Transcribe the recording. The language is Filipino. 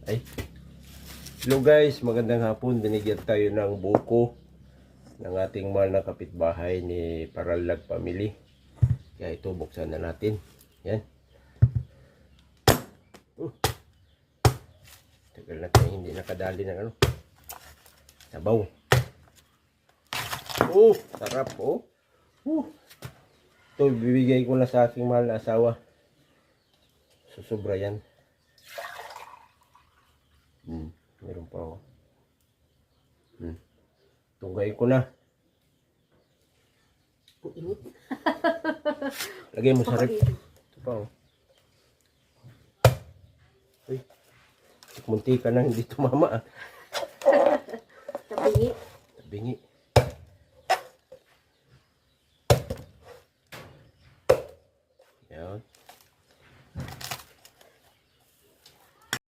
Ay. Hello guys, magandang hapon. Binigyan tayo ng buko ng ating mahal na kapitbahay ni Paralag Family. Kaya ito, buksan na natin. Yan. Tagal na tayo hindi nakadali ng ano. Sabaw. Sarap Ito, bibigay ko na sa aking mahal na asawa. Susobra yan. Meron pa ako. Tunggay ko na. Init. Lagay mo sa rep. Ito pa Uy. Munti ka na hindi tumama Tabingi. Tabingi.